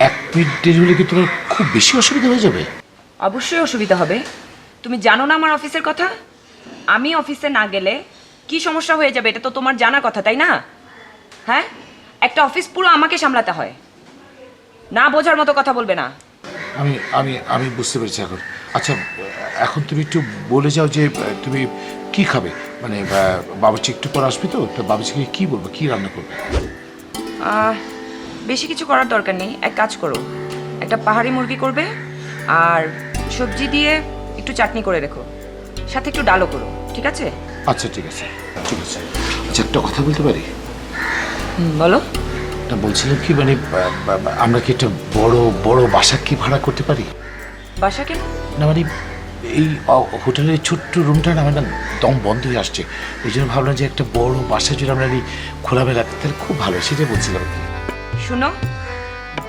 1 minute দেরি হলে কি তোমার খুব বেশি অসুবিধা হয়ে যাবে? অবশ্যই অসুবিধা হবে। তুমি জানো না আমার অফিসের কথা? আমি অফিসে না গেলে কি সমস্যা হয়ে যাবে এটা তো তোমার জানা কথা, তাই না? হ্যাঁ, একটা অফিস পুরো আমাকে সামলাতে হয়। না বোঝার মতো কথা বলবে না। আমি আমি আমি বুঝতে পেরেছি এখন। আচ্ছা, এখন তুমি একটু বলে যাও যে তুমি কি খাবে, মানে বাবুর্চি একটু পর আসবে তো বাবুর্চিকে কি বলবো, কি রান্না করবে? বেশি কিছু করার দরকার নেই, এক কাজ করো, একটা পাহাড়ি মুরগি করবে আর সবজি দিয়ে একটু চাটনি করে রেখো, সাথে একটু ডালও করো, ঠিক আছে? আচ্ছা ঠিক আছে, ঠিক আছে। আচ্ছা, একটা কথা বলতে পারি? বলো। তা বলছিলাম কি, মানে আমরা কি একটা বড় বড় বাসা কি ভাড়া করতে পারি? বাসা কেন? না মানে এই হোটেলের ছোট্ট রুমটা না আমার না দম বন্ধ হয়ে আসছে, এই জন্য ভাবলাম যে একটা বড় বাসা যদি আমরা খোলামেলা রাখতে তাহলে খুব ভালো, সেটাই বলছিলাম। শুনো,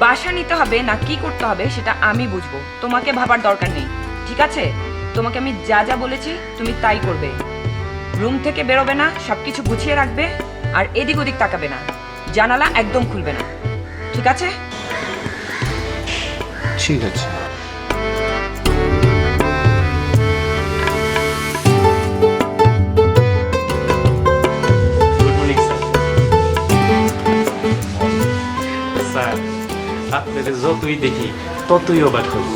বাসা নিতে হবে না কি করতে হবে সেটা আমি বুঝবো, তোমাকে ভাবার দরকার নেই, ঠিক আছে? তোমাকে আমি যা যা বলেছি তুমি তাই করবে। রুম থেকে বেরোবে না, সবকিছু গুছিয়ে রাখবে আর এদিক ওদিক তাকাবে না, জানালা একদম খুলবে না, ঠিক আছে? ঠিক আছে। Good morning sir. আপনাদের যতই দেখি ততই অবাক হই।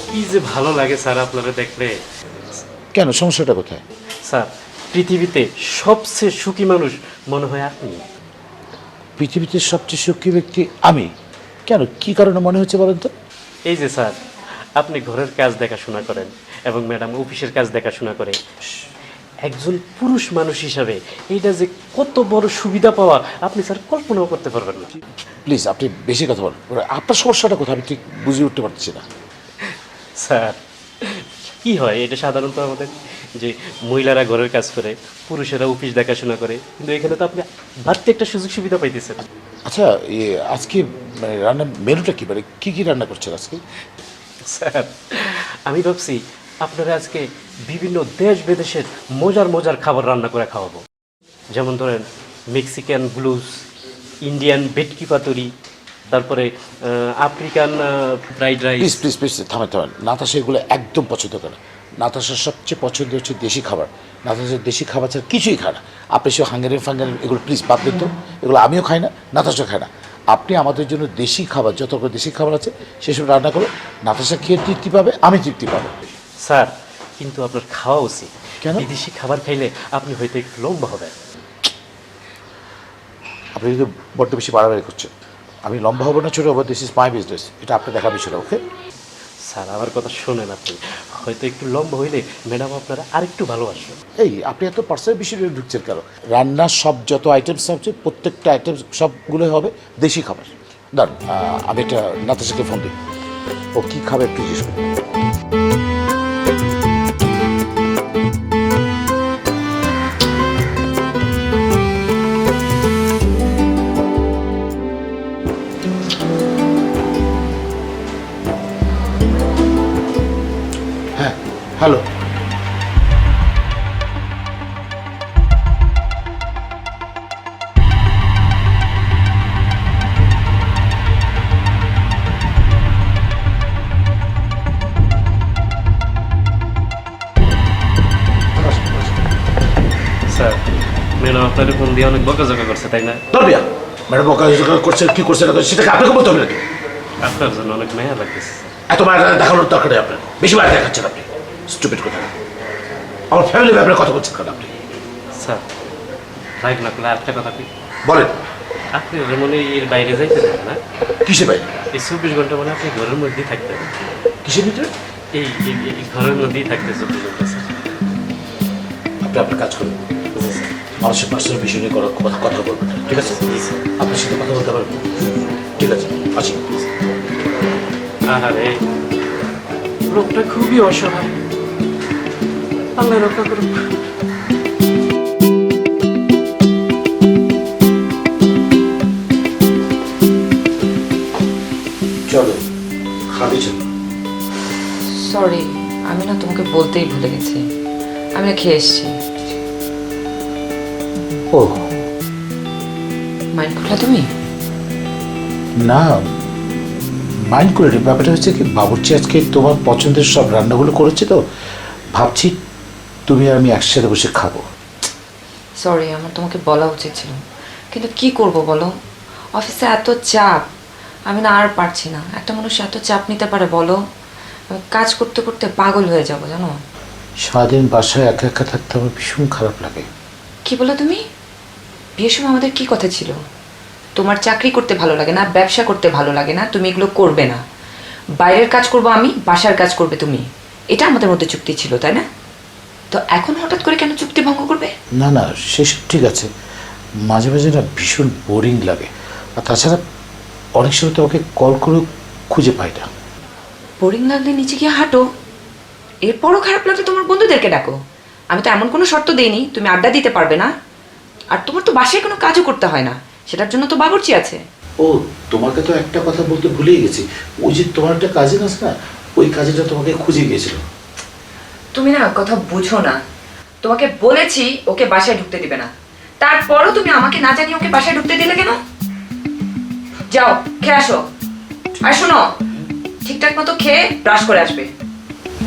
কি যে ভালো লাগে স্যার আপনারা দেখলে। কেন, সমস্যাটা কোথায়? স্যার, পৃথিবীতে সবচেয়ে সুখী মানুষ মনে হয় আপনি। পৃথিবীতে সবচেয়ে সুখী ব্যক্তি আমি? কেন, কি কারণে মনে হচ্ছে বলেন তো? এই যে স্যার, আপনি ঘরের কাজ দেখাশোনা করেন এবং ম্যাডাম অফিসের কাজ দেখাশোনা করে। একজন পুরুষ মানুষ হিসাবে এইটা যে কত বড় সুবিধা পাওয়া আপনি স্যার কল্পনাও করতে পারবেন না। প্লিজ আপনি বেশি কথা বলেন, আপনার সমস্যাটা কোথায় আমি ঠিক বুঝে উঠতে পারছি না। স্যার, কি হয় এটা সাধারণত আমাদের যে মহিলারা ঘরের কাজ করে, পুরুষেরা অফিস দেখাশোনা করে, কিন্তু এখানে তো আপনি বাড়তি একটা সুযোগ সুবিধা পাইতেছেন। আচ্ছা, আজকে মানে রান্নার মেনুটা কি, মানে কি কি রান্না করছেন আজকে? স্যার, আমি ভাবছি আপনারা আজকে বিভিন্ন দেশ বিদেশের মজার মজার খাবার রান্না করে খাওয়াবো। যেমন ধরেন মেক্সিকান ব্লুজ, ইন্ডিয়ান ভেটকি পাতুরি, তারপরে African fried rice. Please please please থামেন থামেন, নাতাশা এগুলো একদম পছন্দ করে না। নাতাশার সবচেয়ে পছন্দ হচ্ছে দেশি খাবার। নাতাশার দেশি খাবার ছাড়া কিছুই খায় না। আপনি সব হাঙ্গেরিয়ান ফাঙ্গেরিয়ান এগুলো প্লিজ বাদ দিন তো, এগুলো আমিও খাই না, নাতাশা খায় না। আপনি আমাদের জন্য দেশি খাবার, যত রকম দেশি খাবার আছে সেসব রান্না করো। নাতাশা খেয়ে তৃপ্তি পাবে, আমি তৃপ্তি পাবো। স্যার, কিন্তু আপনার খাওয়া উচিত। কেন? বিদেশি খাবার খাইলে আপনি হয়তো একটু লম্বা হবেন। আপনি কিন্তু বড্ড বেশি বাড়াবাড়ি করছেন। আমি লম্বা হবো না ছোটো হবো, দিস ইজ মাই বিজনেস, এটা আপনি দেখা বিষয়, ওকে? স্যার, আমার কথা শোনেন, আপনি হয়তো একটু লম্বা হইলে ম্যাডাম আপনারা আরেকটু ভালোবাসবেন। এই আপনি এত পার্সোনাল বিষয়ে ঢুকছেন কেন? রান্নার সব যত আইটেমস আছে প্রত্যেকটা আইটেম সবগুলোই হবে দেশি খাবার। দাঁড়ান, আমি একটা নাতাশাকে ফোন দিই, ও কী খাবে একটু জিজ্ঞেস করি। হ্যাঁ, হ্যালো। স্যার, ম্যাডাম আপনাদের ফোন দিয়ে অনেক বকাঝকা করছে, তাই না? দরবিয়া ম্যাডাম বকা করছে, কি করছে না করছে সেটাকে আপনাকে বলতে হবে নাকি? আপনার জন্য অনেক মায়া লাগতেছে। এত মায়ের দেখানোর দরকার নেই আপনার, বেশি মায়ের দেখাচ্ছেন আপনি, স্টুপিড কথা। আমার ফ্যামিলি ব্যাপারে কথা বলছেন কেন আপনি? স্যার, রাগ না করলে আরেকটা কথা কি বলেন। আপনি মনে হয় এর বাইরে যাইতে দেন না? কিসে ভাই? এই 24 ঘন্টা মানে আপনি ঘরের মধ্যেই থাকতেন। কিসের ভিতরে? এই ঘরের মধ্যেই থাকতে 24 ঘন্টা স্যার। আপনি আপনার কাজ করুন, মানুষের পার্সোনাল বিষয় নিয়ে কথা বলবেন না, ঠিক আছে? আপনার সাথে কথা বলতে পারবেন, ঠিক আছে? আসি। আহারে, লোকটা খুবই অসহায়, আল্লাহ রক্ষা করুন। চলো, খাবি চলো। সরি, আমি না তোমাকে বলতেই ভুলে গেছি, আমি না খেয়ে এসেছি। ও মাইন্ড করলা তুমি? না, মাইন্ড করে নি। ব্যাপারটা হচ্ছে কি, বাবুর্চি আজকে তোমার পছন্দের সব রান্নাগুলো করেছে, তো ভাবছি তুমি আর আমি একসাথে বসে খাবো। সরি, আমার তোমাকে বলা উচিত ছিল, কিন্তু কি করব বলো, অফিসে এত চাপ, আমি না আর পারছি না। একটা মানুষ এত চাপ নিতে পারে বলো? আমি কাজ করতে করতে পাগল হয়ে যাব জানো। সারাদিন বাসায় একা একা থাকতে আমার ভীষণ খারাপ লাগে। কি বলো তুমি? বিয়ের সময় আমাদের কি কথা ছিল? তোমার চাকরি করতে ভালো লাগে না, ব্যবসা করতে ভালো লাগে না, তুমি এগুলো করবে না। বাইরের কাজ করব আমি, বাসার কাজ করবে তুমি, এটা আমাদের মধ্যে চুক্তি ছিল, তাই না? তো এখন হঠাৎ করে কেন চুক্তি ভঙ্গ করবে? না না, সেসব ঠিক আছে, মাঝে মাঝে না ভীষণ বোরিং লাগে। আর তাছাড়া অনেক সময় তোমাকে কল করেও খুঁজে পাই না। বোরিং লাগলে নিচে গিয়ে হাঁটো, এরপরও খারাপ লাগলে তোমার বন্ধুদেরকে ডাকো। আমি তো এমন কোনো শর্ত দেইনি তুমি আড্ডা দিতে পারবে না। আর তোমার তো বাসায় কোনো কাজও করতে হয় না, সেটার জন্য তো বাবুর্চি আছে। ও, তোমাকে তো একটা কথা বলতে ভুলেই গেছি, ওই যে তোমার একটা কাজিন আছে না, ওই কাজিনটা তোমাকে খুঁজে গিয়েছিল। তুমি না কথা বুঝো না, তোমাকে বলেছি ওকে বাসায় ঢুকতে দিবে না, তারপরও তুমি আমাকে না জানিয়ে ওকে বাসায় ঢুকতে দিলে কেন? যাও খেয়ে আসো, আর শোনো, ঠিকঠাক মতো খেয়ে ব্রাশ করে আসবে।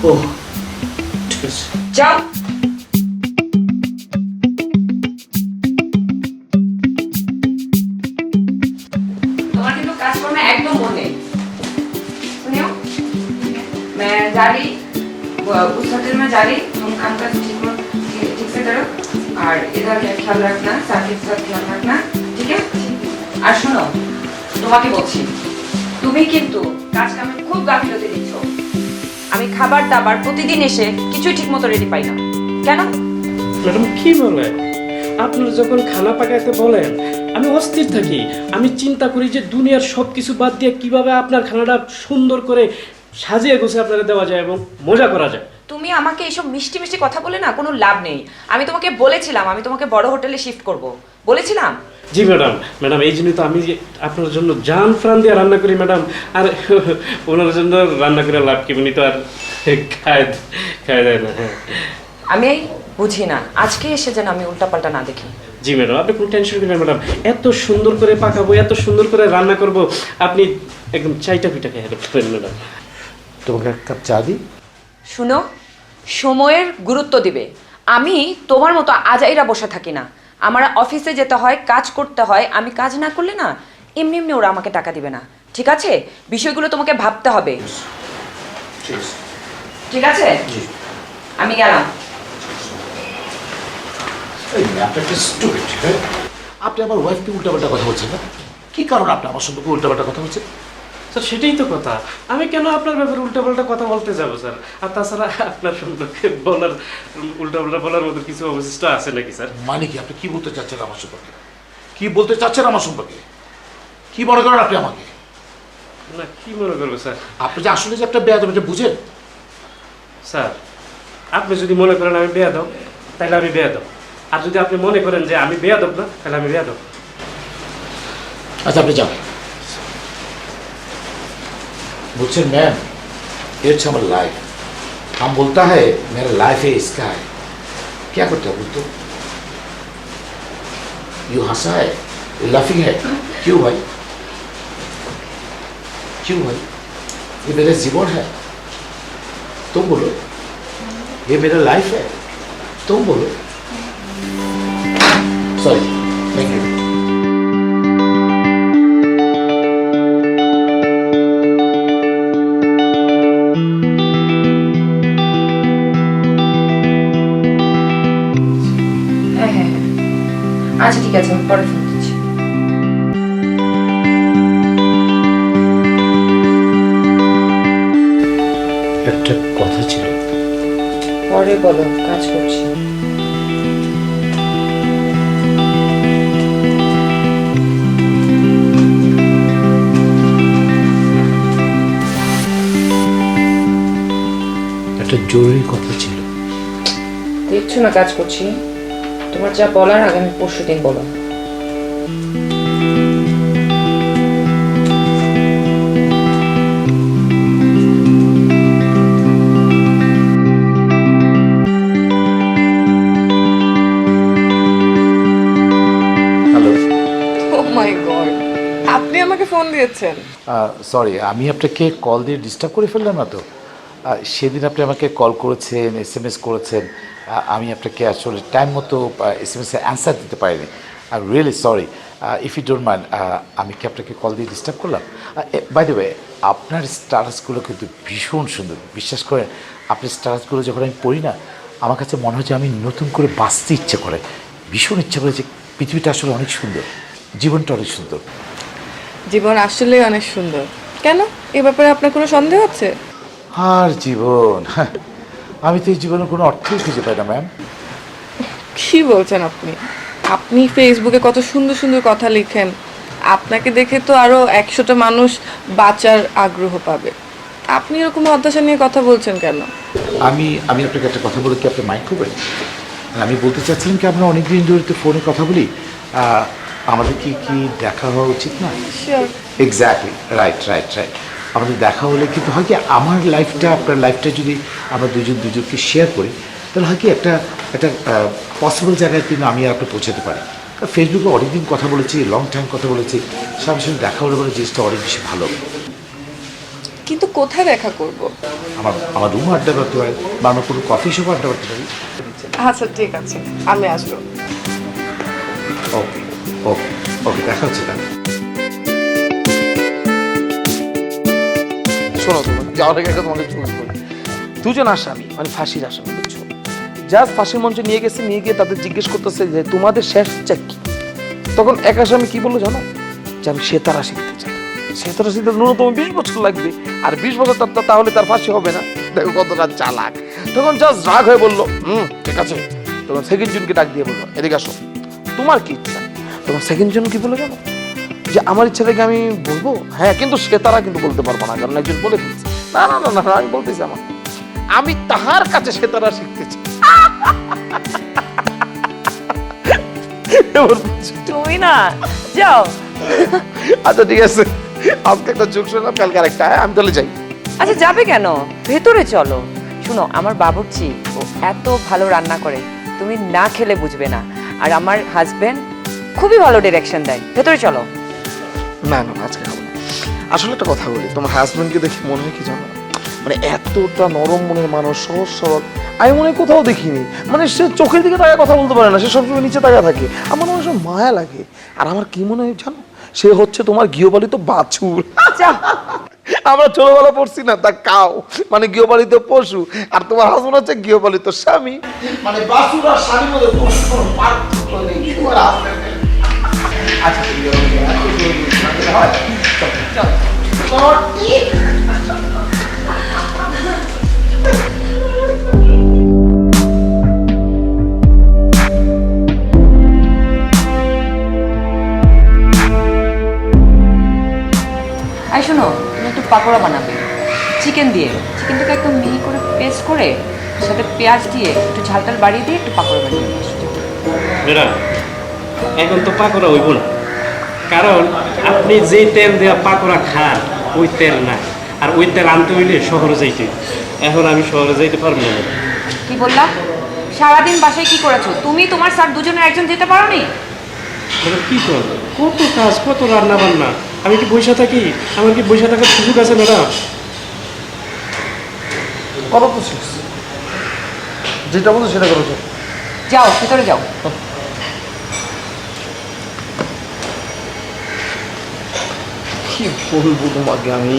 ও ঠিক আছে। যাও। তোমার কিন্তু কাজকর্মে একদম মন নেই। सुनियो, मैं जा रही उस होटल में जा रही, तुम काम का ठीक से करो और इधर का ख्याल रखना, साथी के साथ ख्याल रखना, ठीक है? আর শোনো, তোমাকে বলছি, তুমি কিন্তু কাজ কামে খুব গাফিলতি দিচ্ছ। আমি খাবার দাবার প্রতিদিন এসে কিছুই ঠিকমতো রেডি পাই না। কেন? ম্যাডাম কি বলে? আপনারা যখন খানা পাকাইতে বলেন আমি অস্থির থাকি। আমি চিন্তা করি যে দুনিয়ার সব কিছু বাদ দিয়ে কিভাবে আপনার খানাটা সুন্দর করে সাজিয়ে গুছিয়ে আপনাকে দেওয়া যায় এবং মজা করা যায়। তুমি আমাকে এইসব মিষ্টি মিষ্টি কথা বলে না কোনো লাভ নেই। আমি তোমাকে বলেছিলাম আমি তোমাকে বড় হোটেলে শিফট করব, বলেছিলাম। জি ম্যাডাম, ম্যাডাম এই জন্যই তো আমি যে আপনার জন্য জান প্রাণ দিয়ে রান্না করি ম্যাডাম। আর ওনার জন্য রান্না করে লাভ কি, উনি তো আর খায় দেয় না। হ্যাঁ, আমি এই বুঝি না, আজকে এসে যেন আমি উল্টাপাল্টা না দেখি। জি ম্যাডাম, আপনি কোনো টেনশন করবেন ম্যাডাম, এত সুন্দর করে পাকাবো, এত সুন্দর করে রান্না করব, আপনি একদম চাইটা পিঠা খেয়ে দেবেন ম্যাডাম। তোমাকে এক কাপ চা দিই? শুনো, সময়ের গুরুত্ব দিবে। আমি তোমার মতো আজাইরা বসে থাকি না, আমার অফিসে যেতে হয়, কাজ করতে হয়। আমি কাজ না করলে না এমনি এমনি ওরা আমাকে টাকা দিবে না, ঠিক আছে? বিষয়গুলো তোমাকে ভাবতে হবে, ঠিক আছে। ঠিক আছে? জি। আমি গেলাম। এই আপনি একটা স্টুপিড, হ্যাঁ? আপনি আমার ওয়াইফকে উল্টাপাল্টা কথা বলছেন না? কি কারণ আপনি আমার সম্পর্কে উল্টাপাল্টা কথা বলছেন? স্যার সেটাই তো কথা, আমি কেন আপনার ব্যাপারে উল্টাপাল্টা কথা বলতে যাবো স্যার? আর তাছাড়া আপনার সম্পর্কে বলার উল্টাপাল্টা বলার মতো কিছু অবশিষ্ট আছে নাকি স্যার? মানে কি, আপনি কি বলতে চাচ্ছেন আমার সম্পর্কে? কি বলতে চাচ্ছেন আমার সম্পর্কে? কি মনে করেন আপনি আমাকে? না কি মনে করবো স্যার? আপনি যে আসলে যে একটা বেয়াদব, এটা বুঝেন? স্যার আপনি যদি মনে করেন আমি বেয়াদব, তাহলে আমি বেয়াদব। আর যদি আপনি মনে করেন যে আমি বেয়াদব না, তাহলে আমি বেয়াদব। আচ্ছা আপনি যান। बुझे मैम, ये अच्छा हमारा लाइफ, हम बोलता है मेरा लाइफ है इसका है, क्या करते हो बोल तो? यू हंसा है, यू लाफिंग है, क्यों भाई? क्यों भाई? ये मेरा जीवन है, तुम बोलो। ये मेरा लाइफ है, तुम बोलो। Sorry, thank you. আচ্ছা ঠিক আছে, আমি পরে ফোন দিচ্ছি। একটা কথা ছিল। পরে বলো, কাজ করছি। একটা জরুরি কথা ছিল। দেখছো না কাজ করছি, তোমার যা বলার আগামী পরশুদিন বলো। হ্যালো। ও মাই গড, আপনি আমাকে ফোন দিয়েছেন? সরি, আমি আপনাকে কল দিয়ে ডিস্টার্ব করে ফেললাম না তো? সেদিন আপনি আমাকে কল করেছেন, SMS করেছেন, আমি আপনাকে আসলে টাইম মতো SMS-এর অ্যান্সার দিতে পারিনি। I really sorry. If you don't mind, আমি কি আপনাকে কল দিয়ে ডিস্টার্ব করলাম? বাই দ্য ওয়ে, আপনার স্ট্যাটাসগুলো কিন্তু ভীষণ সুন্দর। বিশ্বাস করেন, আপনার স্ট্যাটাসগুলো যখন আমি পড়ি না, আমার কাছে মনে হয় যে আমি নতুন করে বাঁচতে ইচ্ছে করে, ভীষণ ইচ্ছে করে যে পৃথিবীটা আসলে অনেক সুন্দর, জীবনটা অনেক সুন্দর। জীবন আসলে অনেক সুন্দর। কেন, এ ব্যাপারে আপনার কোনো সন্দেহ আছে? আর জীবন, আমি তো এই জীবনের কোনো অর্থই খুঁজে পাই না ম্যাম। কি বলছেন আপনি? আপনি ফেসবুকে কত সুন্দর সুন্দর কথা লিখেন, আপনাকে দেখে তো আরো 100টা মানুষ বাঁচার আগ্রহ পাবে। আপনি এরকম হতাশা নিয়ে কথা বলছেন কেন? আমি আপনাকে একটা কথা বলে কি আপনি মাইন্ড করবেন? আমি বলতে চাচ্ছিলাম কি, আমরা অনেক দিন ধরে তো ফোনে কথা বলি, আমাদের কি দেখা হওয়া উচিত না? Sure. Exactly, right right right. আমাদের দেখা হলে কিন্তু হয় কি, আমার লাইফটা আপনার লাইফটা যদি আমরা দুজনকে শেয়ার করি, তাহলে হয় কি একটা পসিবল জায়গায় কিন্তু আমি আর আপনি পৌঁছাতে পারি। ফেসবুকে অনেকদিন কথা বলেছি, লং টাইম কথা বলেছি, সামনে দেখা হলে বলে জিনিসটা অনেক বেশি ভালো। কিন্তু কোথায় দেখা করব? আমার রুম আড্ডা করতে পারি, বা আমরা কোনো কফি শপে আড্ডা করতে পারি। আচ্ছা ঠিক আছে, আমি আসবো। ওকে ওকে ওকে, দেখা হচ্ছে না। শোনো, তোমার যাওয়ার আগে একটা তোমাকে চুজ করি। দুজন আসামি মানে ফাঁসির আসামি, বুঝছো? জাস্ট ফাঁসির মঞ্চে নিয়ে গিয়ে তাদের জিজ্ঞেস করতেছে যে তোমাদের শেষ ইচ্ছা কি। তখন এক আসামি কি বললো জানো? যে আমি সেতারা শিখতে চাই। সেতারা শিখতে ন্যূনতম 20 বছর লাগবে, আর 20 বছর তাহলে তার ফাঁসি হবে না। দেখো কতটা চালাক। তখন জাস্ট রাগ হয়ে বললো ঠিক আছে। তখন সেকেন্ড জনকে ডাক দিয়ে বললো এদিকে আসো, তোমার কি ইচ্ছা? তখন সেকেন্ড জন কি বললো জানো? যে আমার ইচ্ছাটাকে আমি বলবো, হ্যাঁ, কিন্তু সে তারা কিন্তু বলতে পারবো না, কারণ একজন বলে ফেলছে। না না না না, আমি বলতেছি আমি তাহার কাছে সে তারা শিখতেছি। তুমি না যাও। আচ্ছা ঠিক আছে, আজকে একটা যোগ শুনলাম, কালকে আরেকটা। আমি তাহলে যাই। আচ্ছা যাবে কেন, ভেতরে চলো। শুনো, আমার বাবুর্চি ও এত ভালো রান্না করে, তুমি না খেলে বুঝবে না। আর আমার হাজবেন্ড খুবই ভালো ডিরেকশন দেয়, ভেতরে চলো। না না, আজকে খাবো না। আসলে একটা কথা বলি, তোমার হাজবেন্ডকে দেখে মনে হয় কি জানো, মানে এতটা নরম মনের মানুষ, সহজ সরল, আমি মনে হয় কোথাও দেখিনি। মানে সে চোখের দিকে তাকায় কথা বলতে পারে না, সে সবসময় নিচে তাকায় থাকে। আমার মনে হয় মায়া লাগে। আর আমার কি মনে হয় জানো, সে হচ্ছে তোমার গৃহপালিত বাছুর। আমরা ছোটবেলা পড়ছি না, তা কাও মানে গৃহপালিত পশু, আর তোমার হাজবেন্ড হচ্ছে গৃহপালিত স্বামী। মানে বাছুর আর স্বামীর মধ্যে কোনো পার্থক্য নেই। তোমার হাজবেন্ডের আচ্ছা হয় আই শোনো, তুমি একটু পাকোড়া বানাবে চিকেন দিয়ে। চিকেনটাকে একদম মিহি করে পেস্ট করে, সাথে পেঁয়াজ দিয়ে একটু ঝালটাল বাড়িয়ে দিয়ে একটু পাকোড়া বানিয়ে নিয়ে আসো। ম্যাডাম, এখন তো পাকোড়া হইব না, কারণ আপনি যে তেল দেওয়া পাকোড়া খান ওই তেল না। আর ওই তেল আনতে হইলে শহরে যাইতে, এখন আমি শহরে যাইতে পারবো না। কি বললাম? সারাদিন বাসায় কি করেছো তুমি? তোমার স্যার দুজনের একজন যেতে পারোনি? মানে কি করবো, কত কাজ, কত রান্না বান্না। আমি কি বসে থাকি? আমার কি বসে থাকার সুযোগ আছে ম্যাডাম? করো তো শেষ, যেটা বলছো সেটা করো। যাও ভেতরে যাও। কি বলবো তোমাকে আমি?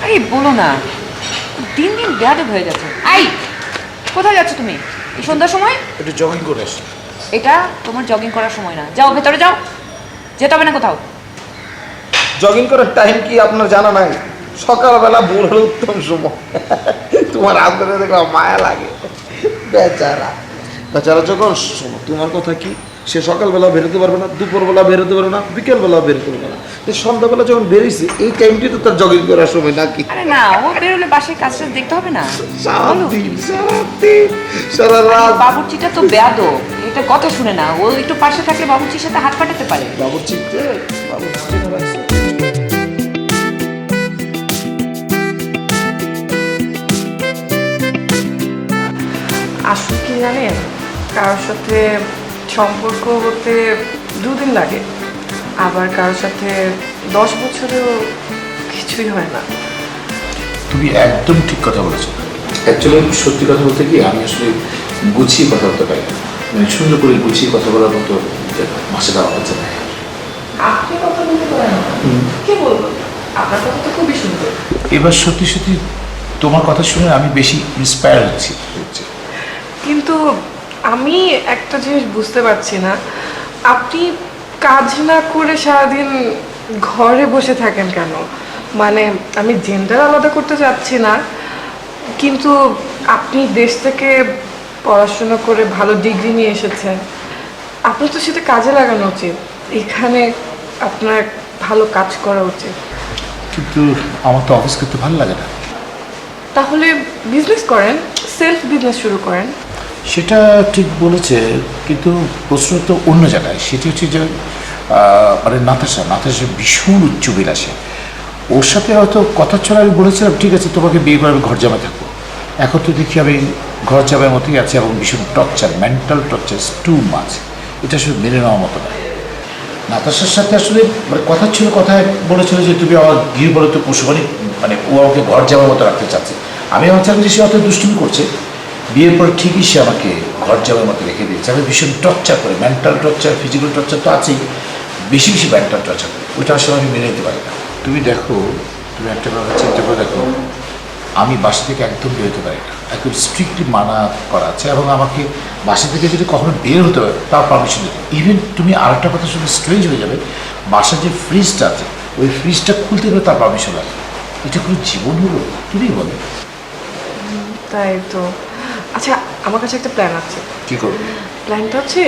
আরে বলো না, দিন দিন বেয়াদব হয়ে যাচ্ছে। আই, কোথায় যাচ্ছ তুমি এই সন্ধ্যার সময়? একটু জগিং করে আসি। এটা তোমার জগিং করার সময় না, যাও ভেতরে যাও, যেতে হবে না কোথাও। জগিং করার টাইম কি আপনার জানা নাই? সকালবেলা ভোরের উত্তম সময়। তোমার হাজবেন্ডে দেখো মায়া লাগে, বেচারা বেচারা। যখন শোনো, তোমার কথা কি, সে সকালবেলা বেরোতে পারবে না, দুপুরবেলা বেরোতে পারবে না, বিকেলবেলা বেরোতে পারবে না। সন্ধ্যাবেলা যখন বেরিয়েছে, এই টাইমটি তো তার জগিং করার সময় নাকি? আরে না, ও বেরোলে বাসায় কাজটা দেখতে হবে না? সারাদিন সারাদিন সারা রাত। বাবুর্চিটা তো বেয়াদব, এটা কথা শুনে না। ও একটু পাশে থাকলে বাবুর্চির সাথে হাত পাঠাতে পারে। বাবুর্চিতে বাবুর্চি আসলে কি জানেন, কারোর সাথে সম্পর্ক হতে 2 দিন লাগে, আবার কারোর সাথে 10 বছরেও কিছুই হয় না। তুমি একদম ঠিক কথা বলেছো। অ্যাকচুয়ালি সত্যি কথা বলতে কি আমি আসলে গুছিয়ে কথা বলতে পারি না, মানে সুন্দর করে গুছিয়ে কথা বলার মতো ভাষা দেওয়া হচ্ছে না। আপনি কথা বলতে পারেন না? কে বলবো? আপনার কথা তো খুবই সুন্দর। এবার সত্যি সত্যি তোমার কথা শুনে আমি বেশি ইন্সপায়ার হচ্ছি। কিন্তু আমি একটা জিনিস বুঝতে পারছি না, আপনি কাজ না করে সারাদিন ঘরে বসে থাকেন কেন? মানে আমি জেন্ডার আলাদা করতে চাচ্ছি না, কিন্তু আপনি দেশ থেকে পড়াশোনা করে ভালো ডিগ্রি নিয়ে এসেছেন, আপনার তো সেটা কাজে লাগানো উচিত। এখানে আপনার ভালো কাজ করা উচিত। কিন্তু আমার তো অফিস করতে ভালো লাগে না। তাহলে বিজনেস করেন, সেলফ বিজনেস শুরু করেন। সেটা ঠিক বলেছে, কিন্তু প্রশ্ন তো অন্য জায়গায়। সেটি হচ্ছে যে মানে নাতাশা ভীষণ উচ্চবিলাসী। ওর সাথে হয়তো কথা ছড়া আমি বলেছিলাম ঠিক আছে তোমাকে বিয়ে করে আমি ঘর জামাই থাকবো। এখন তো দেখি আমি ঘর জামাইয়ের মতোই আছে এবং ভীষণ টর্চার, মেন্টাল টর্চার টু মাছ। এটা আসলে মেনে নেওয়ার মতো না। নাতাশার সাথে আসলে মানে কথা ছিল, কথায় বলেছিল যে তুমি আমার গৃহবধূ পশুপানি, মানে ও আমাকে ঘর জামাইয়ের মতো রাখতে চাচ্ছে। আমি আমার চাকরি সে অত দুষ্টুমি করছে, বিয়ের পরে ঠিকই সে আমাকে ঘর যাওয়ার মতো রেখে দিয়েছে। আমি ভীষণ টর্চার করে, মেন্টাল টর্চার, ফিজিক্যাল টর্চার তো আছেই, বেশি বেশি মেন্টাল টর্চার করে। ওইটা আসলে আমি মেনে নিতে পারি না। তুমি দেখো, তুমি একটা ব্যাপার চিন্তা করে দেখো, আমি বাসা থেকে একদম বেরোতে পারি না, একদম স্ট্রিক্টলি মানা করা আছে। এবং আমাকে বাসা থেকে যদি কখনো বের হতে হয় তার পারমিশন দিতে। ইভেন তুমি আরেকটা কথা শুনে স্ট্রেঞ্জ হয়ে যাবে, বাসার যে ফ্রিজটা আছে ওই ফ্রিজটা খুলতে গেলে তার পারমিশন লাগে। এটা কোনো জীবন হলো? তুমি বলো। তাই তো। আচ্ছা, আমার কাছে একটা প্ল্যান আছে। কী করবে? প্ল্যানটা হচ্ছে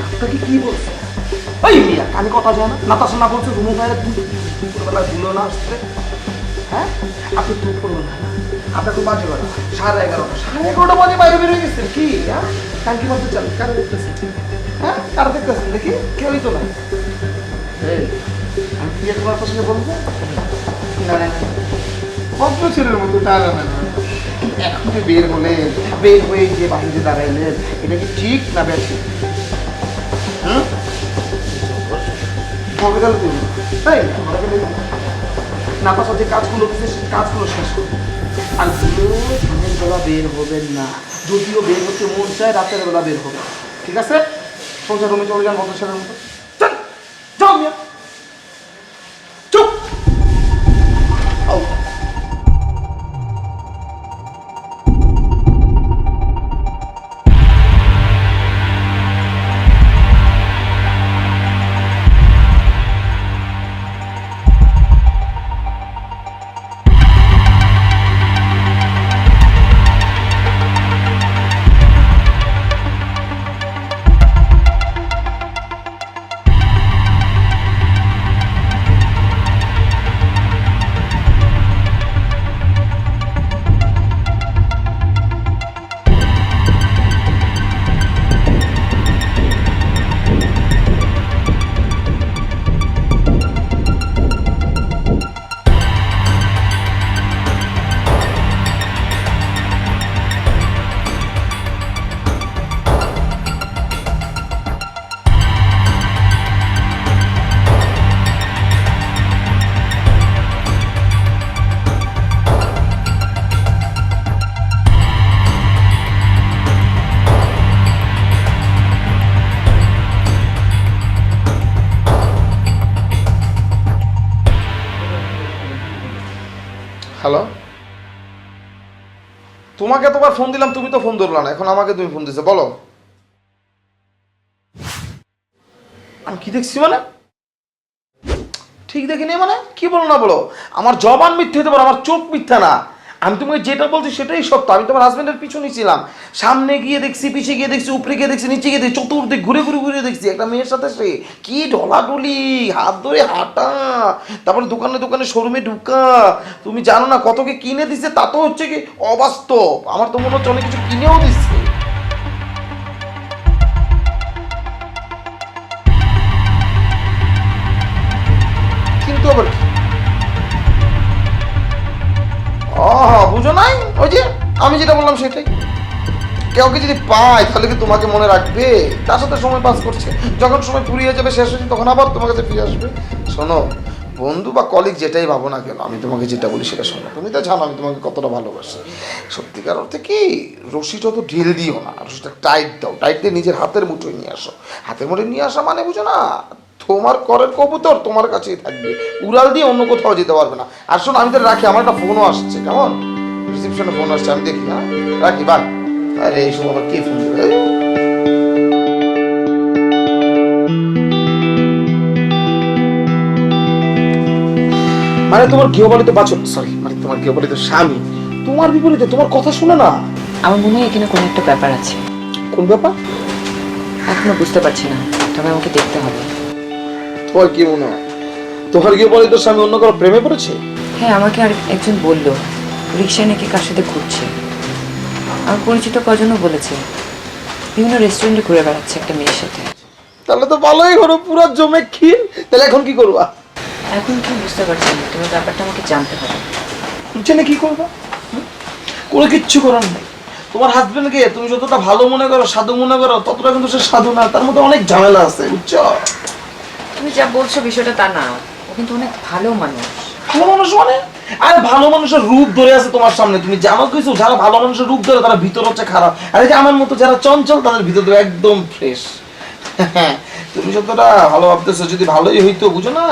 আপনাকে কি বলছে? ওই মিয়া কানে কথা যায় না? নাতাশা না বলছে রুমে বাইরে দুপুরবেলা ধুলো না আসতে? হ্যাঁ, আপনি টুক করবেন না। আপনার তো বাজে বেলা 11:30, 11:30 বাজে বাইরে বেরিয়ে গেছেন কি? হ্যাঁ, কাল কি বলতে চান? কারা দেখতেছেন? হ্যাঁ, কারা দেখতেছেন দেখি? কেউই তো না। এই, আমি বিয়ে করার পছন্দ বলবো না, ভদ্র ছেলের মতো টাকা না। এখন যে বের হলেন, বের হয়ে যে বাহিরে দাঁড়াইলেন, এটা কি ঠিক না বেশি? হুম, হবে গেল তুমি তাই নাতাশা যে কাজগুলো দিচ্ছে সেই কাজগুলো শেষ করবে। আর দিনের বেলা বের হবেন না, যদিও বের হতে মন চায় রাতের বেলা বের হবে, ঠিক আছে? সোজা রুমে চলে যান ভদ্র ছেলের মতো। চল, যাও মিয়া, চুপ। হ্যালো, তোমাকে তোমার ফোন দিলাম, তুমি তো ফোন ধরলা না, এখন আমাকে তুমি ফোন দিছো, বলো। আমি কি দেখছি মানে? ঠিক দেখিনি মানে? কি বলো না বলো, আমার জবান মিথ্যে হতে পারে, আমার চোখ মিথ্যা না। আমি তোমাকে যেটা বলছি সেটাই সত্য। আমি তোমার হাজবেন্ডের পিছনে ছিলাম, সামনে গিয়ে দেখছি, পিছিয়ে গিয়ে দেখছি, উপরে গিয়ে দেখছি, নিচে গিয়ে দেখছি, চতুর্দিক ঘুরে ঘুরে ঘুরে দেখছি একটা মেয়ের সাথে সে কি ঢলাঢলি, হাত ধরে হাঁটা, তারপরে দোকানে দোকানে শোরুমে ঢুকা। তুমি জানো না কত কি কিনে দিচ্ছে, তা তো হচ্ছে কি অবাস্তব। আমার তো মনে হচ্ছে অনেক কিছু কিনেও দিচ্ছে। কিন্তু আবার কি? বুঝো নাই, ওই যে আমি যেটা বললাম সেটাই। কাউকে যদি পায় তাহলে কি তোমাকে মনে রাখবে? তার সাথে সময় পাস করছে, যখন সময় ফুরিয়ে যাবে, শেষ হয়ে যাবে, তখন আবার তোমার কাছে ফিরে আসবে। শোনো, বন্ধু বা কলিগ যেটাই ভাবো না কেন, আমি তোমাকে যেটা বলি সেটা শোনো। তুমি তো জানো আমি তোমাকে কতটা ভালোবাসি। সত্যিকার অর্থে কি, রশিটা তো ঢিল দিও না, রশিটা টাইট দাও। টাইট দিয়ে নিজের হাতের মুঠোয় নিয়ে আসো। হাতের মুঠোয় নিয়ে আসা মানে বুঝো না, তোমার করের কবুতর তোমার কাছেই থাকবে, উড়াল দিয়ে অন্য কোথাও যেতে পারবে না। আর শোনো, আমি তো রাখি, আমার একটা ফোনও আসছে। কেমন? রিসেপশনে ফোন আসছে, আমি দেখি। হ্যাঁ রাখি, বাই। আরে এইসব আবার কে ফোন দেবে? মানে তোমার গৃহপালিত বাছুর, সরি, মানে তোমার গৃহপালিত স্বামী তোমার বিপরীতে তোমার কথা শুনে না? আমার মনে হয় এখানে কোনো একটা ব্যাপার আছে। কোন ব্যাপার? এখনো বুঝতে পারছি না, তবে আমাকে দেখতে হবে। তোমার কি মনে হয় তোমার গৃহপালিত স্বামী অন্য কারো প্রেমে পড়েছে? হ্যাঁ, আমাকে আর একজন বললো রিক্সায় নাকি কার সাথে ঘুরছে। আমার পরিচিত কজনও বলেছে বিভিন্ন রেস্টুরেন্টে ঘুরে বেড়াচ্ছে একটা মেয়ের সাথে। তাহলে তো ভালোই হলো, পুরো জমে ক্ষীর। তাহলে এখন কি করবা? এখন কি বুঝতে পারছি না, তোমার ব্যাপারটা আমাকে জানতে হবে। জেনে কি করবা? কোনো কিচ্ছু করার নেই। তোমার হাজবেন্ডকে তুমি যতটা ভালো মনে করো, সাধু মনে করো, ততটা কিন্তু সে সাধু না। তার মধ্যে অনেক ঝামেলা আছে, বুঝছো? তুমি যা বলছো বিষয়টা তা না, ও কিন্তু অনেক ভালো মানুষ। ভালো মানুষ মানে? আরে ভালো মানুষের রূপ ধরে আছে তোমার সামনে, তুমি জানো কিছু? যারা ভালো মানুষের রূপ ধরে তারা ভিতর হচ্ছে খারাপ। আর এই যে আমার মতো যারা চঞ্চল, তাদের ভিতর ধরে একদম ফ্রেশ। তুমি যতটা ভালো ভাবতেছো, যদি ভালোই হইতো, বুঝো না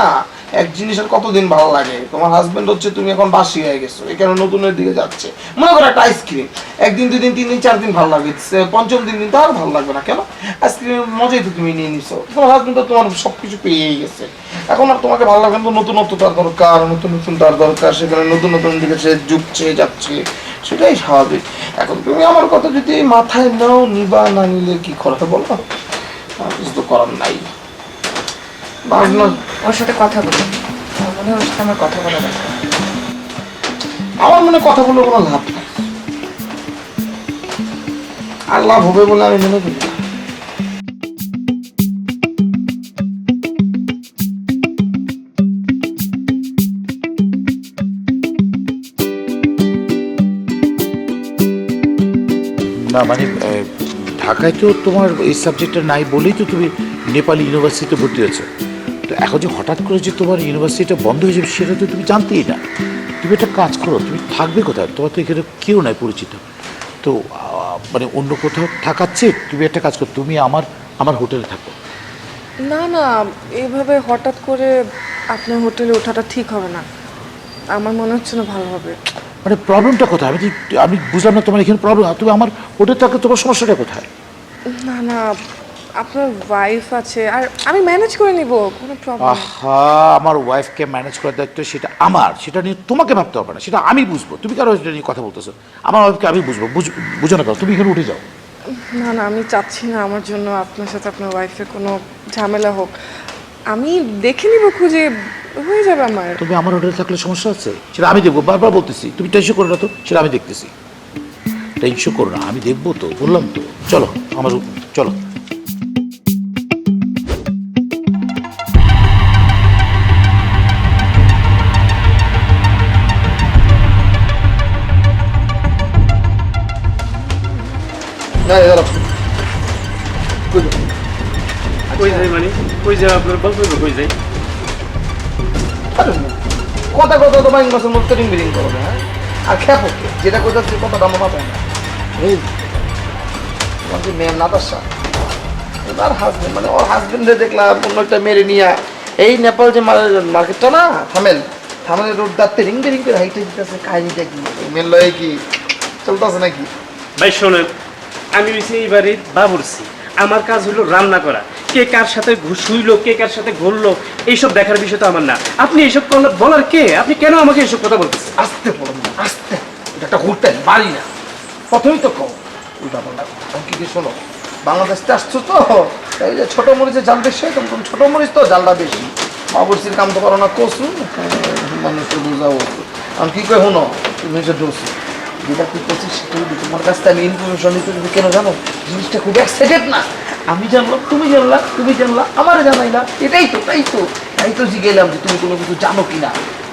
এক জিনিসের কতদিন ভালো লাগে। তোমার হাজবেন্ড হচ্ছে, তুমি এখন বাসি হয়ে গেছো, এই কারণে নতুনের দিকে যাচ্ছে। মনে করো একটা আইসক্রিম, একদিন, 2 দিন, 3 দিন, 4 দিন ভালো লাগে, পঞ্চম দিন তো আর ভালো লাগবে না। কেন? আইসক্রিমের মজাই তো তুমি নিয়ে নিছো। তোমার হাজবেন্ড তো তোমার সবকিছু পেয়েই গেছে, এখন আর তোমাকে ভালো লাগবে না। নতুনত্বতার দরকার, নতুন নতুন তার দরকার, সেখানে নতুন নতুন দিকে সে ঝুঁকছে, যাচ্ছে, সেটাই স্বাভাবিক। এখন তুমি আমার কথা যদি মাথায় নাও, নিবা, না নিলে কি করবে বলো? কিছু তো করার নাই। ওর সাথে কথা বলি, আমার মনে হয় ওর সাথে আমার কথা বলা দরকার। আমার মনে কথা বলে কোনো লাভ নাই, আর লাভ হবে বলে আমি মনে করি না। না মানে ঢাকায় তো তোমার এই সাবজেক্টটা নাই বলেই তো তুমি নেপালি ইউনিভার্সিটিতে ভর্তি হয়েছো। তো এখন যে হঠাৎ করে যে তোমার ইউনিভার্সিটিটা বন্ধ হয়ে যাবে সেটা তো তুমি জানতেই না। তুমি একটা কাজ করো, তুমি থাকবে কোথায়? তোমার তো এখানে কেউ নাই পরিচিত। তো মানে অন্য কোথাও থাকাচ্ছে, তুমি একটা কাজ করো, তুমি আমার হোটেলে থাকো। না না, এইভাবে হঠাৎ করে আপনার হোটেলে ওঠাটা ঠিক হবে না। আমার মনে হচ্ছে না ভালো হবে। মানে প্রবলেমটা কোথায়? আমি বুঝলাম না তোমার এখানে প্রবলেম। তুমি আমার হোটেল থাকলে তোমার সমস্যাটা কোথায়? না না, আপনার ওয়াইফ আছে, আর আমি ম্যানেজ করে নিব, কোনো প্রবলেম। আহা, আমার ওয়াইফকে ম্যানেজ করার দায়িত্ব সেটা আমার, সেটা নিয়ে তোমাকে ভাবতে হবে না, সেটা আমি বুঝবো। তুমি কারো এটা নিয়ে কথা বলতেছো? আমার ওয়াইফকে আমি বুঝবো, বুঝো না কেন? তুমি এখানে উঠে যাও। না না, আমি চাচ্ছি না আমার জন্য আপনার সাথে আপনার ওয়াইফের কোনো ঝামেলা হোক। আমি দেখে নিব, খুঁজে হয়ে যাবে আমার। তুমি আমার হোটেলে থাকলে সমস্যা আছে, সেটা আমি দেখবো। বারবার বলতেছি, তুমি টেনশন করো না তো, সেটা আমি দেখতেছি। টেনশন করো না, আমি দেখবো তো, বললাম তো। চলো আমার, চলো। কই যাই মানে? কই যাই আপনার বলতে হবে? কই যাই? কথা কথা তো বাইং মাসের মধ্যে রিং বিরিং করবে। হ্যাঁ, আর খেপো যেটা কথা সে কথাটা আমার মাথায় না। এই তোমার যে মেয়ের নাতাশা, এবার হাজবেন্ড, মানে ওর হাজবেন্ডে দেখলাম অন্য একটা মেরে নিয়ে এই নেপাল যে মার্কেটটা না, থামেলের রোড দাঁড়তে রিং বিরিং করে হাইটে দিতেছে। কাহিনিটা কি? মেল লয়ে কি চলতেছে নাকি? ভাই শোনেন, আমি হইছি এই বাড়ির বাবুর্চি, আমার কাজ হলো রান্না করা। কে কার সাথে শুইলো, কে কার সাথে ঘুরলো, এইসব দেখার বিষয় তো আমার না। আপনি এইসব বলার কে? আপনি কেন আমাকে এইসব কথা বলতেছেন? আসতে বলো না, আসতে। এটা একটা হোটেল, বাড়ি না। প্রথমেই তো কম উল্টা পাল্টা কি শোনো, বাংলাদেশতে আসছো তো, এই যে ছোট মরিচের জাল বেশি, তখন ছোট মরিচ তো জালটা বেশি। বাবুর্চির কাম তো করো না কচু, মানুষকে বুঝাও। আমি কি কই শুনো, তুমি হচ্ছে ডোসু যেটা তুই করছিস সেটাই দিই। তোমার কাছ থেকে আমি ইনফরমেশন নিতে যদি কেন জানো, জিনিসটা খুব এক্সাইটেড না। আমি জানলাম, তুমি জানলা, তুমি জানলা, আমারে জানাইলা, এটাই তো, তাই তো জিজ্ঞেলাম যে তুমি কোনো কিছু জানো কিনা।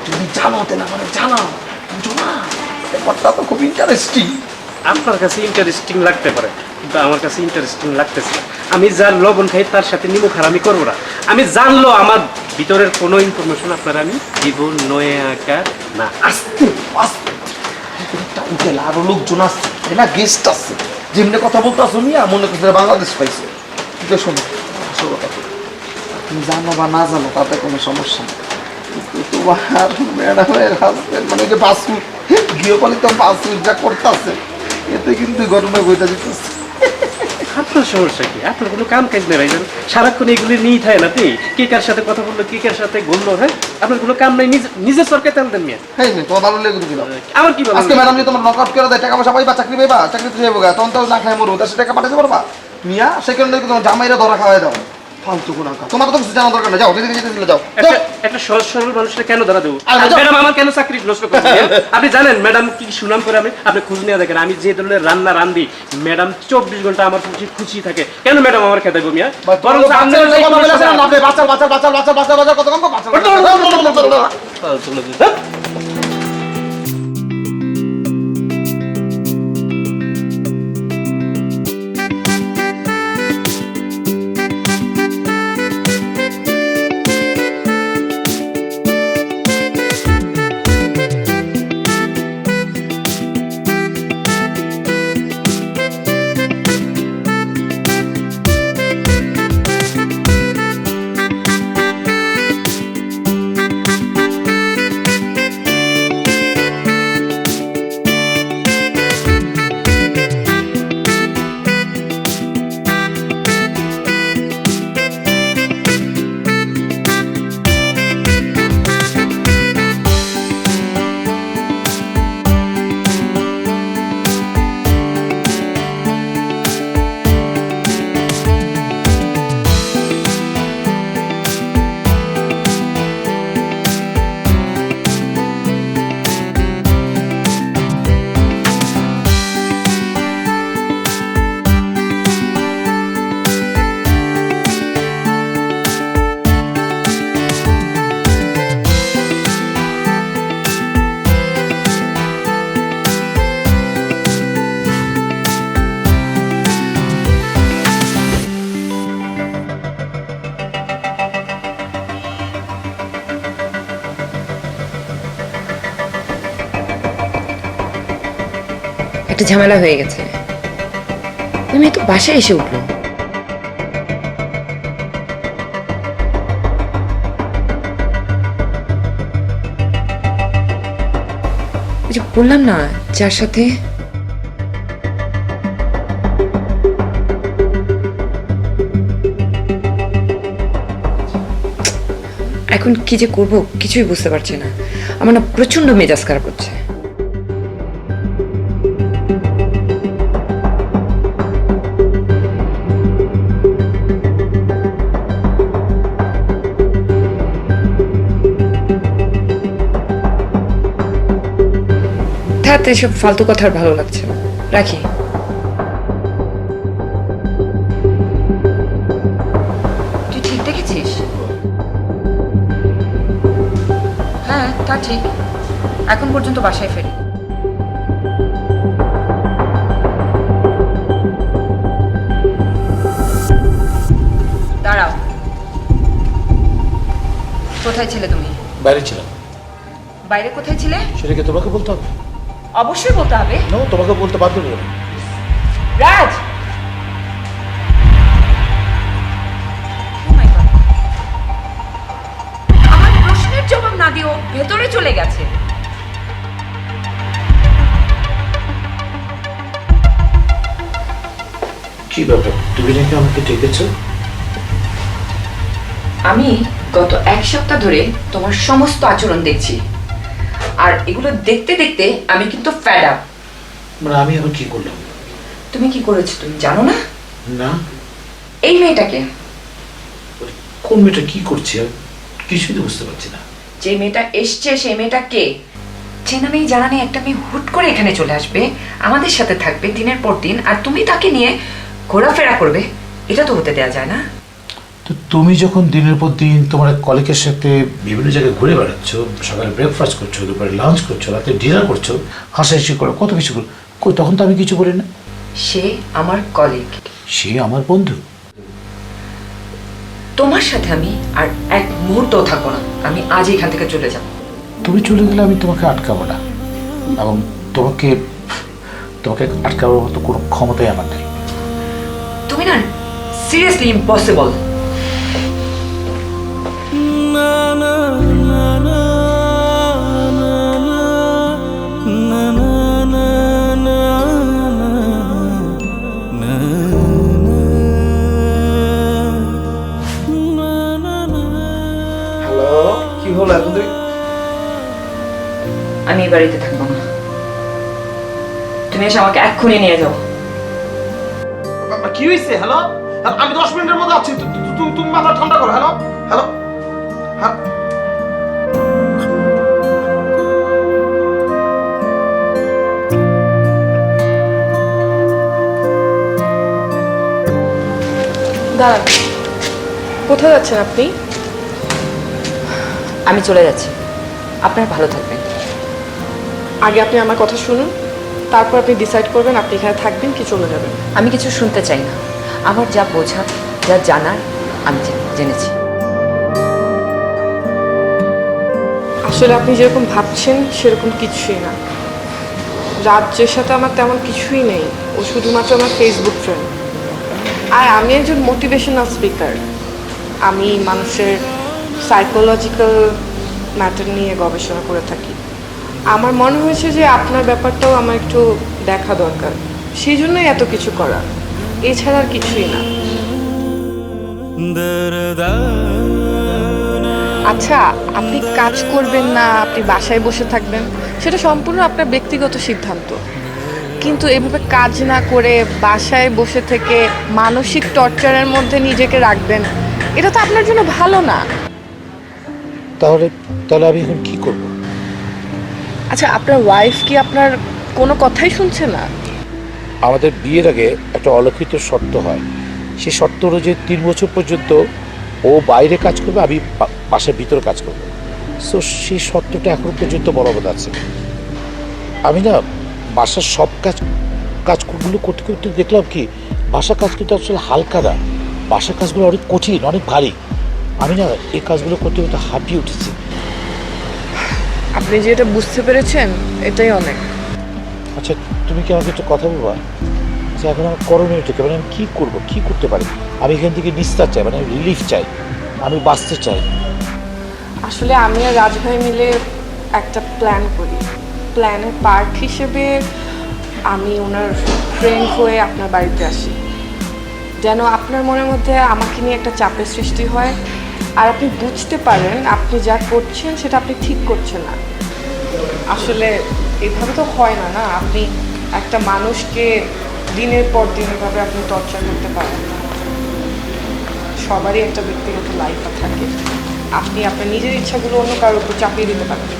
যদি জানো তাহলে আমার জানাও, বুঝো না? ব্যাপারটা তো খুব ইন্টারেস্টিং। আপনার কাছে ইন্টারেস্টিং লাগতে পারে, কিন্তু আমার কাছে ইন্টারেস্টিং লাগতেছে না। আমি যার লবণ খাই তার সাথে নিমখ আমি করবো না। আমি জানলো আমার ভিতরের কোনো ইনফরমেশন আপনার আমি দিব নয় আকার না। আস্তে আস্তে একটা হোটেল, আরো লোকজন আসছে, তাই না? গেস্ট আসছে, যেমনি কথা বলতে আসো নিয়ে মনে করতে বাংলাদেশ পাইছে। কিন্তু শোনো, আসল কথা কি, তুমি জানো বা না জানো তাতে কোনো সমস্যা নেই, কিন্তু তোমার ম্যাডামের হাজবেন্ড মানে যে বাসুর, গৃহপালিত বাসুর যা করতেছে, এতে কিন্তু ঘটনা বইটা দিতেছে। আপনার সমস্যা কি? আপনার কোনো কাম কাজ নেই ভাইজান, সারাক্ষণ এগুলি নিয়ে থাকেন আপনি। কে কার সাথে কথা বললো, কে কার সাথে ঘুরলো, হ্যাঁ? আপনার কোনো কাম নাই, নিজের সরকার তেল দেন মিয়া। হ্যাঁ তোমার ভালো লেগে দিলাম। আমার কি বলেন? আজকে ম্যাডাম যদি তোমার নক আউট করে দেয়, টাকা পয়সা পাইবা, চাকরি পাইবা, চাকরি তো যাবো, তখন তো না খাই মরবো, তার সে টাকা পাঠাতে পারবা মিয়া? সেখানে তোমার জামাইরা ধরা খাওয়াই দাও, ফালতু কোনো তোমার তো কিছু জানা দরকার না। যাও, দিদি দিদি যাও। একটা সহজ সরল মানুষটা কেন ধরা দেবো? আরে যাও। ম্যাডাম আমার কেন চাকরি নষ্ট করছেন? আপনি জানেন ম্যাডাম কি সুনাম করে? আপনি খোঁজ নিয়ে দেখেন, আমি যে ধরনের রান্না রান্ধি, ম্যাডাম 24 ঘন্টা আমার প্রতি খুশি থাকে। কেন ম্যাডাম আমার খেতে দেবো মিয়া? বরং একটা ঝামেলা হয়ে গেছে। তুমি তো বাসায় এসে উঠলো। ওই যে বললাম না, যার সাথে এখন কি যে করব কিছুই বুঝতে পারছি না। আমার না প্রচন্ড মেজাজ খারাপ হচ্ছে। থাকতে এসব ফালতু কথা আর ভালো লাগছে না, রাখি। তুই ঠিক দেখেছিস? হ্যাঁ তা ঠিক, এখন পর্যন্ত বাসায় ফেরি। দাঁড়াও, কোথায় ছিলে তুমি? বাইরে ছিলাম। বাইরে কোথায় ছিলে? সেটাকে তোমাকে বলতে হবে? অবশ্যই বলতে হবে। না, তোমাকে বলতে বাধ্য নেই। রাজ, আমার প্রশ্নের জবাব না দিও ভেতরে চলে গেছে। কি ব্যাপার, তুমি নাকি আমাকে ডেকেছো? আমি গত এক সপ্তাহ ধরে তোমার সমস্ত আচরণ দেখছি, আর এগুলো দেখতে দেখতে আমি কিন্তু ফেড আপ। মানে আমি এখন কি করলাম? তুমি কি করেছো তুমি জানো না? না। এই মেয়েটাকে, কোন মেয়েটা কি করছে কিছুই তো বুঝতে পারছি না। যে মেয়েটা এসছে সেই মেয়েটা কে? চেনা নেই জানা নেই একটা মেয়ে হুট করে এখানে চলে আসবে, আমাদের সাথে থাকবে দিনের পর দিন, আর তুমি তাকে নিয়ে ঘোরাফেরা করবে। এটা তো হতে দেওয়া যায় না। তো তুমি যখন দিনের পর দিন তোমার কলিগের সাথে বিভিন্ন জায়গায় ঘুরে বেড়াচ্ছ, সকালে ব্রেকফাস্ট করছো, দুপুরে লাঞ্চ করছো, রাতে ডিনার করছো, হাসাহাসি করো, কত কিছু করো, কই তখন তো আমি কিছু বলি না। সে আমার কলিগ, সে আমার বন্ধু। তোমার সাথে আমি আর এক মুহূর্তও থাকবো না। আমি আজ এখান থেকে চলে যাব। তুমি চলে গেলে আমি তোমাকে আটকাবো না, এবং তোমাকে তোমাকে আটকাবার মতো কোনো ক্ষমতাই আমার নেই। তুমি না সিরিয়াসলি ইম্পসিবল। হ্যালো, কি হলো এখন তুই? আমি এই বাড়িতে থাকবো না। তুমি এসে আমাকে এক্ষুনি নিয়ে যাও। কি হয়েছে? হ্যালো, আমি 10 মিনিটের মধ্যে আছি। তুমি মাথা ঠান্ডা করো। হ্যালো হ্যালো হ্যাঁ। দাঁড়ান, কোথায় যাচ্ছেন আপনি? আমি চলে যাচ্ছি, আপনার ভালো থাকবেন। আগে আপনি আমার কথা শুনুন, তারপর আপনি ডিসাইড করবেন আপনি এখানে থাকবেন কি চলে যাবেন। আমি কিছু শুনতে চাই না। আমার যা বোঝার, যা জানার আমি জেনেছি। আসলে আপনি যেরকম ভাবছেন সেরকম কিছুই না। রাজ্যের সাথে আমার তেমন কিছুই নেই, ও শুধুমাত্র আমার ফেসবুক ফ্রেন্ড। আর আমি একজন মোটিভেশনাল স্পিকার। আমি মানুষের সাইকোলজিক্যাল ম্যাটার নিয়ে গবেষণা করে থাকি। আমার মনে হয়েছে যে আপনার ব্যাপারটাও আমার একটু দেখা দরকার, সেই জন্যই এত কিছু করা, এছাড়া আর কিছুই না। আচ্ছা, আপনি কাজ করবেন না, আপনি বাসায় বসে থাকবেন, সেটা সম্পূর্ণ আপনার ব্যক্তিগত সিদ্ধান্ত। কিন্তু এভাবে কাজ না করে বাসায় বসে থেকে মানসিক টর্চারের মধ্যে নিজেকে রাখবেন, এটা তো আপনার জন্য ভালো না। তাহলে তাহলে আমি এখন কি করব? আচ্ছা, আপনার ওয়াইফ কি আপনার কোনো কথাই শুনছে না? আমাদের বিয়ের আগে একটা অলিখিত শর্ত হয়, সেই শর্ত অনুযায়ী 3 বছর পর্যন্ত ও বাইরে কাজ করবে, আমি বাসার ভিতরে কাজ করবো। সো সেই শর্তটা এখন পর্যন্ত বলবৎ আছে। আমি না বাসার সব কাজগুলো করতে করতে দেখলাম কি বাসার কাজ কিন্তু আসলে হালকা না, বাসার কাজগুলো অনেক কঠিন, অনেক ভারী। আমি না এই কাজগুলো করতে করতে হাঁপিয়ে উঠেছি। আপনি যে এটা বুঝতে পেরেছেন এটাই অনেক। আচ্ছা, তুমি কি আমাকে একটা কথা বলবা? আচ্ছা, এখন আমার করণীয় থেকে মানে আমি কী করবো, কী করতে পারি? আমি এখান থেকে নিস্তার চাই, মানে রিলিফ চাই, আমি বাঁচতে চাই। আসলে আমি আর রাজভাই মিলে একটা প্ল্যান করি। প্ল্যানের পার্ট হিসেবে আমি ওনার ফ্রেন্ড হয়ে আপনার বাড়িতে আসি, যেন আপনার মনের মধ্যে আমাকে নিয়ে একটা চাপের সৃষ্টি হয়, আর আপনি বুঝতে পারেন আপনি যা করছেন সেটা আপনি ঠিক করছেন না। আসলে এভাবে তো হয় না, না আপনি একটা মানুষকে দিনের পর দিন এভাবে আপনি টর্চার করতে পারেন না। সবারই একটা ব্যক্তিগত লাইফ থাকে, আপনি আপনার নিজের ইচ্ছাগুলো অন্য কারোর উপর চাপিয়ে দিতে পারেন না।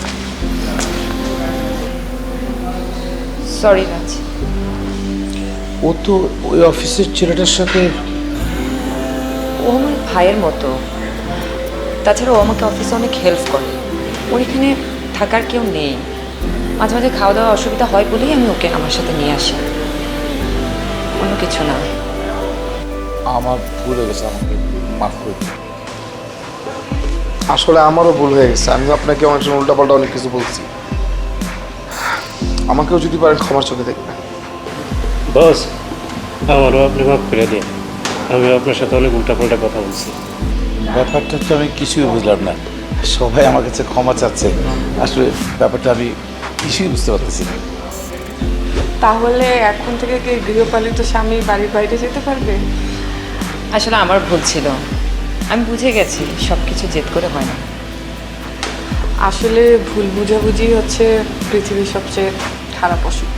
সরি রাজ। ও তো ওই অফিসের ছেলেটার সাথে। ও আমার ভাইয়ের মতো, তাছাড়া ও আমাকে অফিসে অনেক হেল্প করে। ওর এখানে থাকার কেউ নেই, মাঝে মাঝে খাওয়া দাওয়া অসুবিধা হয় বলেই আমি ওকে আমার সাথে নিয়ে আসি, অন্য কিছু না। আমার ভুল হয়ে গেছে, আমাকে মাফ করে দিন। আসলে আমারও ভুল হয়ে গেছে, আমি আপনাকে অনেক সময় উল্টাপাল্টা অনেক কিছু বলছি। আমাকেও যদি পারেন ক্ষমার চোখে দেখবেন। বস, আমারও আপনি মাফ করে দিন, আমি আপনার সাথে অনেক উল্টাপাল্টা কথা বলছি। ব্যাপারটা তো আমি কিছুই বুঝলাম না, সবাই আমার কাছে ক্ষমা চাচ্ছে, আসলে ব্যাপারটা আমি কিছুই বুঝতে পারতেছি না। তাহলে এখন থেকে কি গৃহপালিত স্বামী বাড়ির বাইরে যেতে পারবে? আসলে আমার ভুল ছিল, আমি বুঝে গেছি সব কিছু জেদ করে হয় না। আসলে ভুল বুঝাবুঝি হচ্ছে পৃথিবীর সবচেয়ে খারাপ অসুখ।